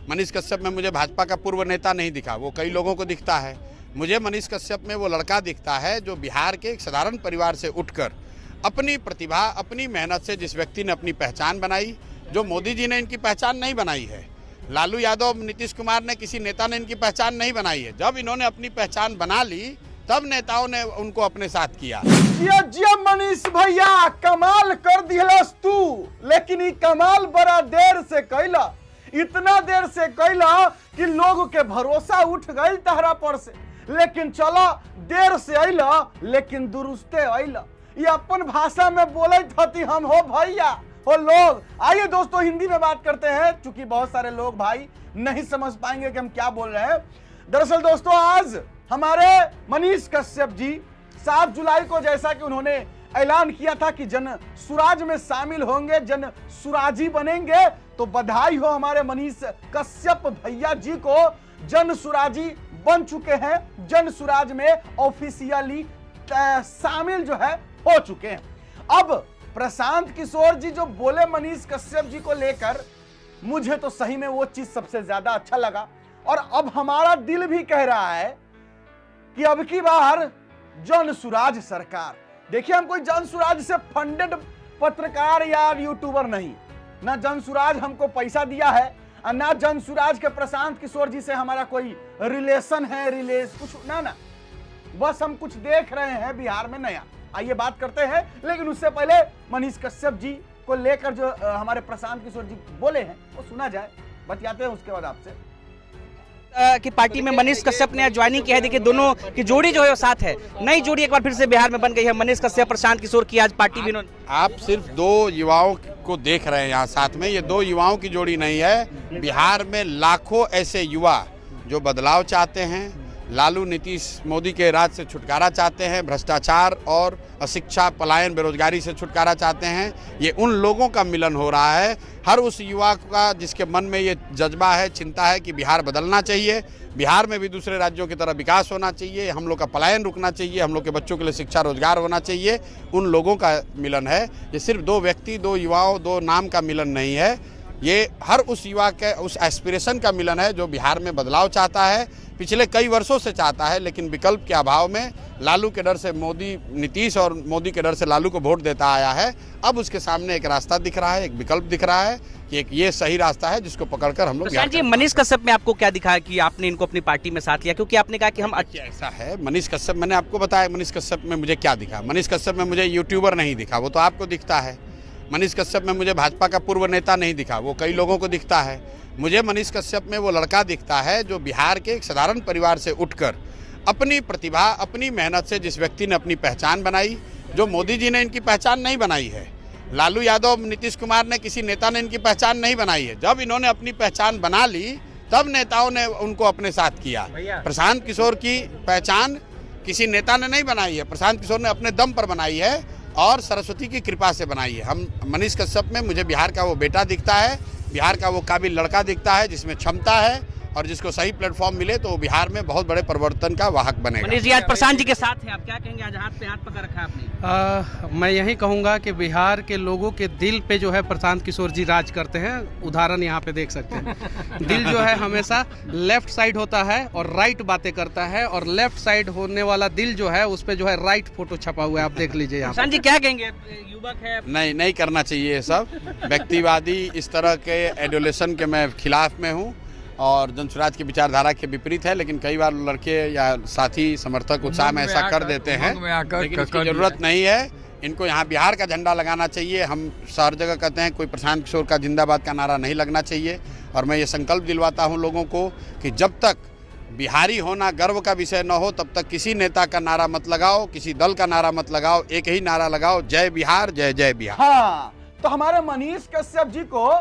मनीष कश्यप में मुझे भाजपा का पूर्व नेता नहीं दिखा, वो कई लोगों को दिखता है। मुझे मनीष कश्यप में वो लड़का दिखता है जो बिहार के एक साधारण परिवार से उठकर अपनी प्रतिभा, अपनी मेहनत से जिस व्यक्ति ने अपनी पहचान बनाई, जो मोदी जी ने इनकी पहचान नहीं बनाई है, लालू यादव, नीतीश कुमार ने, किसी नेता ने इनकी पहचान नहीं बनाई है। जब इन्होंने अपनी पहचान बना ली तब नेताओं ने उनको अपने साथ किया। जिया मनीष भैया, कमाल कर दिहलस तू, लेकिन ये कमाल बड़ा देर से कैला, इतना देर से कैला कि लोग के भरोसा उठ गई तहरा पर से। लेकिन चला, देर से अइला लेकिन दुरुस्ते अइला। ये अपन भाषा में बोले थी हम हो भैया हो लोग। आइए दोस्तों, हिंदी में बात करते हैं, क्योंकि बहुत सारे लोग भाई नहीं समझ पाएंगे कि हम क्या बोल रहे हैं। दरअसल दोस्तों, आज हमारे मनीष कश्यप जी 7 जुलाई को, जैसा कि उन्होंने ऐलान किया था कि जन सुराज में शामिल होंगे, जन सुराजी बनेंगे, तो बधाई हो हमारे मनीष कश्यप भैया जी को, जन सुराजी बन चुके हैं, जन सुराज में ऑफिशियली शामिल जो है हो चुके हैं। अब प्रशांत किशोर जी जो बोले मनीष कश्यप जी को लेकर, मुझे तो सही में वो चीज सबसे ज्यादा अच्छा लगा। और अब हमारा दिल भी कह रहा है कि अब की बार जन सुराज सरकार। देखिए, हम कोई जन सुराज से फंडेड पत्रकार या यूट्यूबर नहीं, ना जन सुराज हमको पैसा दिया है, और ना जन सुराज के प्रशांत किशोर जी से हमारा कोई रिलेशन है, कुछ ना, बस हम कुछ देख रहे हैं बिहार में नया। आइए बात करते हैं, लेकिन उससे पहले मनीष कश्यप जी को लेकर जो हमारे प्रशांत किशोर जी बोले हैं वो सुना जाए, बतियाते हैं उसके बाद आपसे। कि पार्टी में मनीष कश्यप ने ज्वाइनिंग की है। देखिए, दोनों की जोड़ी जो है वो साथ है, नई जोड़ी एक बार फिर से बिहार में बन गई है। मनीष कश्यप, प्रशांत किशोर की आज पार्टी भी। आप सिर्फ 2 युवाओं को देख रहे हैं यहाँ साथ में, ये 2 युवाओं की जोड़ी नहीं है। बिहार में लाखों ऐसे युवा जो बदलाव चाहते हैं, लालू, नीतीश, मोदी के राज से छुटकारा चाहते हैं, भ्रष्टाचार और अशिक्षा, पलायन, बेरोजगारी से छुटकारा चाहते हैं। ये उन लोगों का मिलन हो रहा है, हर उस युवा का जिसके मन में ये जज्बा है, चिंता है कि बिहार बदलना चाहिए, बिहार में भी दूसरे राज्यों की तरह विकास होना चाहिए, हम लोग का पलायन रुकना चाहिए, हम लोग के बच्चों के लिए शिक्षा, रोजगार होना चाहिए। उन लोगों का मिलन है। ये सिर्फ 2 व्यक्ति, 2 युवाओं, 2 नाम का मिलन नहीं है, ये हर उस युवा के उस एस्पिरेशन का मिलन है जो बिहार में बदलाव चाहता है, पिछले कई वर्षों से चाहता है, लेकिन विकल्प के अभाव में लालू के डर से मोदी, नीतीश, और मोदी के डर से लालू को वोट देता आया है। अब उसके सामने एक रास्ता दिख रहा है, एक विकल्प दिख रहा है कि एक ये सही रास्ता है जिसको पकड़कर हम लोग। जी, मनीष कश्यप में आपको क्या दिखा कि आपने इनको अपनी पार्टी में साथ लिया? क्योंकि आपने कहा कि हम ऐसा है। मनीष कश्यप, मैंने आपको बताया मनीष कश्यप में मुझे क्या दिखा। मनीष कश्यप में मुझे यूट्यूबर नहीं दिखा, वो तो आपको दिखता है। मनीष कश्यप में मुझे भाजपा का पूर्व नेता नहीं दिखा, वो कई लोगों को दिखता है। मुझे मनीष कश्यप में वो लड़का दिखता है जो बिहार के एक साधारण परिवार से उठकर अपनी प्रतिभा, अपनी मेहनत से जिस व्यक्ति ने अपनी पहचान बनाई, जो मोदी जी ने इनकी पहचान नहीं बनाई है, लालू यादव, नीतीश कुमार ने, किसी नेता ने इनकी पहचान नहीं बनाई है। जब इन्होंने अपनी पहचान बना ली तब नेताओं ने उनको अपने साथ किया। प्रशांत किशोर की पहचान किसी नेता ने नहीं बनाई है, प्रशांत किशोर ने अपने दम पर बनाई है और सरस्वती की कृपा से बनाई है। हम मनीष कश्यप में मुझे बिहार का वो बेटा दिखता है, बिहार का वो काबिल लड़का दिखता है जिसमें क्षमता है, और जिसको सही प्लेटफॉर्म मिले तो वो बिहार में बहुत बड़े परिवर्तन का वाहक बनेगा। मनीष जी आज प्रशांत जी के साथ हैं, आप क्या कहेंगे? आज हाथ पे हाथ पकड़ रखा आपने। मैं यही कहूँगा कि बिहार के लोगों के दिल पे जो है प्रशांत किशोर जी राज करते हैं। उदाहरण यहाँ पे देख सकते हैं। दिल जो है हमेशा लेफ्ट साइड होता है और राइट बातें करता है, और लेफ्ट साइड होने वाला दिल जो है उस पे जो है राइट फोटो छपा हुआ है, आप देख लीजिए। प्रशांत जी क्या कहेंगे? युवक है, नहीं करना चाहिए ये सब व्यक्तिवादी, इस तरह के एडोलेशन के मैं खिलाफ में हूँ और जनसुराज की विचारधारा के विपरीत है। लेकिन कई बार लड़के या साथी, समर्थक उत्साह में ऐसा कर देते हैं, लेकिन इसकी जरूरत नहीं है। इनको यहाँ बिहार का झंडा लगाना चाहिए। हम हर जगह कहते हैं कोई प्रशांत किशोर का जिंदाबाद का नारा नहीं लगना चाहिए, और मैं ये संकल्प दिलवाता हूँ लोगों को कि जब तक बिहारी होना गर्व का विषय न हो तब तक किसी नेता का नारा मत लगाओ, किसी दल का नारा मत लगाओ, एक ही नारा लगाओ, जय बिहार, जय जय बिहार। हाँ, तो हमारे मनीष कश्यप जी को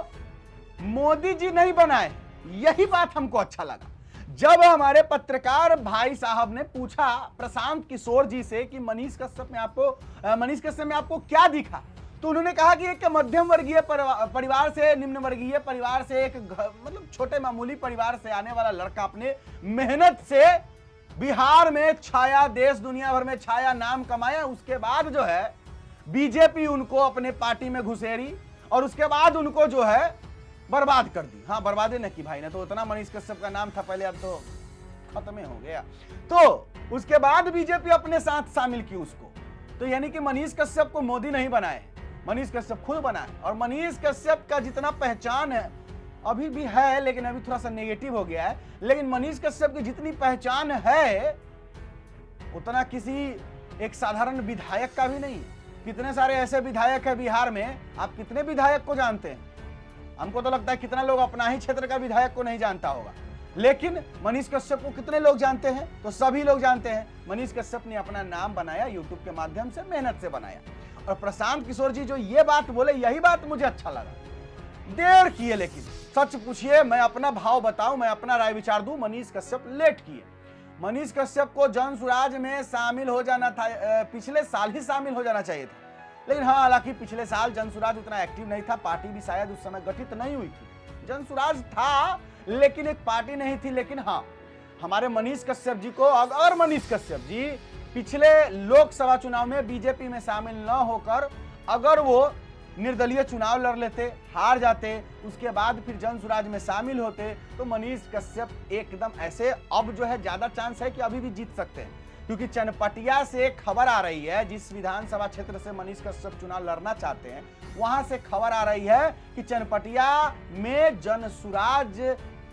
मोदी जी नहीं बनाए, यही बात हमको अच्छा लगा। जब हमारे पत्रकार भाई साहब ने पूछा प्रशांत किशोर जी से कि मनीष कश्यप में आपको क्या दिखा, तो उन्होंने कहा कि एक मध्यम वर्गीय परिवार से, निम्न वर्गीय परिवार से, एक मतलब छोटे मामूली परिवार से आने वाला लड़का अपने मेहनत से बिहार में छाया, देश दुनिया भर में छाया, नाम कमाया। उसके बाद जो है बीजेपी उनको अपने पार्टी में घुसेरी, और उसके बाद उनको जो है बर्बाद कर दी। हाँ, बर्बादी नहीं की भाई ने, तो उतना मनीष कश्यप का नाम था पहले, अब तो खत्म ही हो गया। तो उसके बाद बीजेपी अपने साथ शामिल की उसको। तो यानी कि मनीष कश्यप को मोदी नहीं बनाए, मनीष कश्यप खुद बनाए। और मनीष कश्यप का जितना पहचान है अभी भी है, लेकिन अभी थोड़ा सा नेगेटिव हो गया है, लेकिन मनीष कश्यप की जितनी पहचान है उतना किसी एक साधारण विधायक का भी नहीं। कितने सारे ऐसे विधायक है बिहार में, आप कितने विधायक को जानते हैं? हमको तो लगता है कितना लोग अपना ही क्षेत्र का विधायक को नहीं जानता होगा, लेकिन मनीष कश्यप को कितने लोग जानते हैं? तो सभी लोग जानते हैं। मनीष कश्यप ने अपना नाम बनाया यूट्यूब के माध्यम से, मेहनत से बनाया। और प्रशांत किशोर जी जो ये बात बोले, यही बात मुझे अच्छा लगा। देर किए, लेकिन सच पूछिए, मैं अपना भाव बताऊं, मैं अपना राय विचार दूं, मनीष कश्यप लेट किए। मनीष कश्यप को जन सुराज में शामिल हो जाना था, पिछले साल ही शामिल हो जाना चाहिए था। लेकिन हाँ, हालांकि पिछले साल जन सुराज उतना एक्टिव नहीं था, पार्टी भी शायद उस समय गठित नहीं हुई थी। जन सुराज था लेकिन एक पार्टी नहीं थी। लेकिन हाँ, हमारे मनीष कश्यप जी को, अगर मनीष कश्यप जी पिछले लोकसभा चुनाव में बीजेपी में शामिल न होकर अगर वो निर्दलीय चुनाव लड़ लेते, हार जाते, उसके बाद फिर जन सुराज में शामिल होते, तो मनीष कश्यप एकदम ऐसे, अब जो है ज्यादा चांस है कि अभी भी जीत सकते हैं। क्योंकि चनपटिया से खबर आ रही है, जिस विधानसभा क्षेत्र से मनीष कश्यप चुनाव लड़ना चाहते हैं, वहां से खबर आ रही है कि चनपटिया में जन सुराज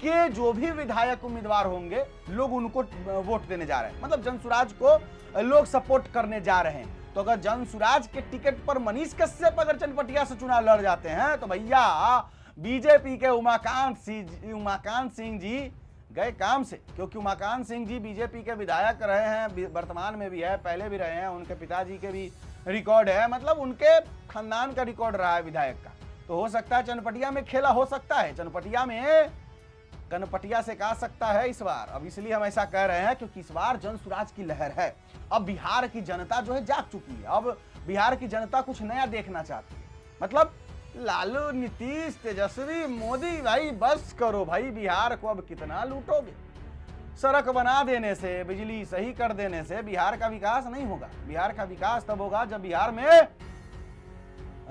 के जो भी विधायक उम्मीदवार होंगे, लोग उनको वोट देने जा रहे हैं। मतलब जन सुराज को लोग सपोर्ट करने जा रहे हैं। तो अगर जन सुराज के टिकट पर मनीष कश्यप अगर चनपटिया से चुनाव लड़ जाते हैं, तो भैया बीजेपी के उमाकांत सिंह जी गए काम से। क्योंकि उमाकांत सिंह जी बीजेपी के विधायक रहे हैं, वर्तमान में भी है, पहले भी रहे हैं, उनके पिताजी के भी रिकॉर्ड है, मतलब उनके खानदान का रिकॉर्ड रहा है विधायक का। तो हो सकता है चनपटिया में खेला हो सकता है, चनपटिया में कनपटिया से कहा सकता है इस बार। अब इसलिए हम ऐसा कह रहे हैं क्योंकि इस बार जन सुराज की लहर है। अब बिहार की जनता जो है जाग चुकी है। अब बिहार की जनता कुछ नया देखना चाहती है। मतलब लालू, नीतीश, तेजस्वी, मोदी, भाई बस करो भाई, बिहार को अब कितना लूटोगे? सड़क बना देने से, बिजली सही कर देने से बिहार का विकास नहीं होगा। बिहार का विकास तब होगा जब बिहार में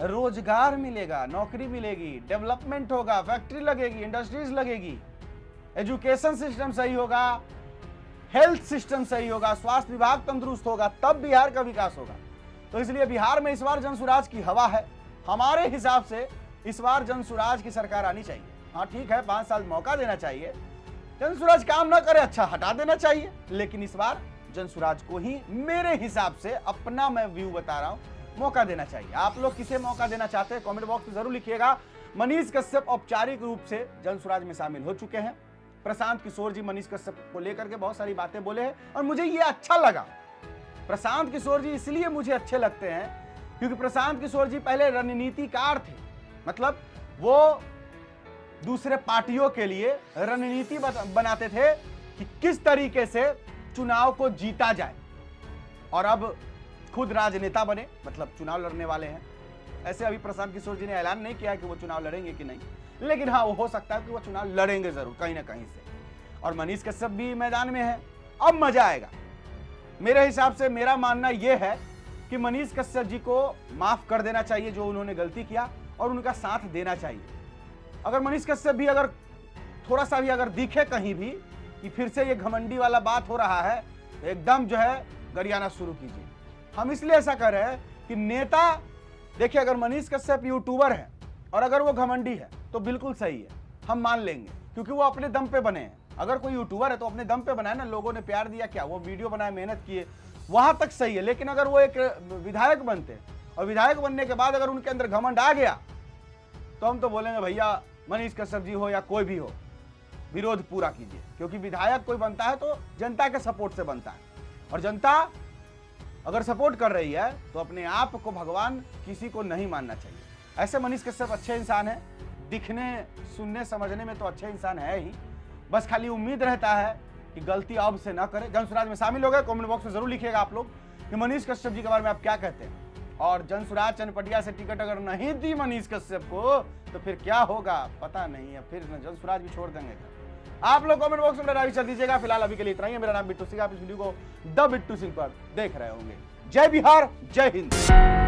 रोजगार मिलेगा, नौकरी मिलेगी, डेवलपमेंट होगा, फैक्ट्री लगेगी, इंडस्ट्रीज लगेगी, एजुकेशन सिस्टम सही होगा, हेल्थ सिस्टम सही होगा, स्वास्थ्य विभाग तंदुरुस्त होगा, तब बिहार का विकास होगा। तो इसलिए बिहार में इस बार जन सुराज की हवा है। हमारे हिसाब से इस बार जन सुराज की सरकार आनी चाहिए। हाँ ठीक है, 5 साल मौका देना चाहिए। जन सुराज काम ना करे, अच्छा हटा देना चाहिए, लेकिन इस बार जन सुराज को ही मेरे हिसाब से, अपना मैं व्यू बता रहा हूं, मौका देना चाहिए। आप लोग किसे मौका देना चाहते हैं कमेंट बॉक्स में जरूर लिखिएगा। मनीष कश्यप औपचारिक रूप से जन सुराज में शामिल हो चुके हैं। प्रशांत किशोर जी मनीष कश्यप को लेकर के बहुत सारी बातें बोले हैं और मुझे ये अच्छा लगा। प्रशांत किशोर जी इसलिए मुझे अच्छे लगते हैं क्योंकि प्रशांत किशोर जी पहले रणनीतिकार थे। मतलब वो दूसरे पार्टियों के लिए रणनीति बनाते थे कि किस तरीके से चुनाव को जीता जाए, और अब खुद राजनेता बने, मतलब चुनाव लड़ने वाले हैं। ऐसे अभी प्रशांत किशोर जी ने ऐलान नहीं किया कि वो चुनाव लड़ेंगे कि नहीं, लेकिन हाँ वो हो सकता है कि वो चुनाव लड़ेंगे जरूर कहीं ना कहीं से। और मनीष कश्यप भी मैदान में है, अब मजा आएगा। मेरे हिसाब से मेरा मानना यह है कि मनीष कश्यप जी को माफ कर देना चाहिए जो उन्होंने गलती किया, और उनका साथ देना चाहिए। अगर मनीष कश्यप भी अगर थोड़ा सा भी अगर दिखे कहीं भी कि फिर से ये घमंडी वाला बात हो रहा है, तो एकदम जो है गरियाना शुरू कीजिए। हम इसलिए ऐसा कर रहे हैं कि नेता, देखिए अगर मनीष कश्यप यूट्यूबर है और अगर वो घमंडी है तो बिल्कुल सही है, हम मान लेंगे, क्योंकि वो अपने दम पे बने हैं। अगर कोई यूट्यूबर है तो अपने दम पे बनाए ना, लोगों ने प्यार दिया, क्या वो वीडियो बनाए, मेहनत किए, वहां तक सही है। लेकिन अगर वो एक विधायक बनते हैं और विधायक बनने के बाद अगर उनके अंदर घमंड आ गया, तो हम तो बोलेंगे भैया मनीष कश्यप जी हो या कोई भी हो, विरोध पूरा कीजिए। क्योंकि विधायक कोई बनता है तो जनता के सपोर्ट से बनता है, और जनता अगर सपोर्ट कर रही है तो अपने आप को भगवान किसी को नहीं मानना चाहिए। ऐसे मनीष कश्यप अच्छे इंसान है, दिखने, सुनने, समझने में तो अच्छे इंसान है ही, बस खाली उम्मीद रहता है कि गलती अब से ना करे। जन सुराज में शामिल हो गए, कमेंट बॉक्स में जरूर लिखिएगा आप लोग कि मनीष कश्यप जी के बारे में आप क्या कहते हैं। और जन सुराज चनपटिया से टिकट अगर नहीं दी मनीष कश्यप को तो फिर क्या होगा पता नहीं है, फिर जन सुराज भी छोड़ देंगे। आप लोग कमेंट बॉक्स में राय चल दीजिएगा। फिलहाल अभी के लिए इतना ही है। मेरा नाम बिट्टू सिंह, आप इस वीडियो को द बिट्टू सिंह पर देख रहे होंगे। जय बिहार, जय हिंद।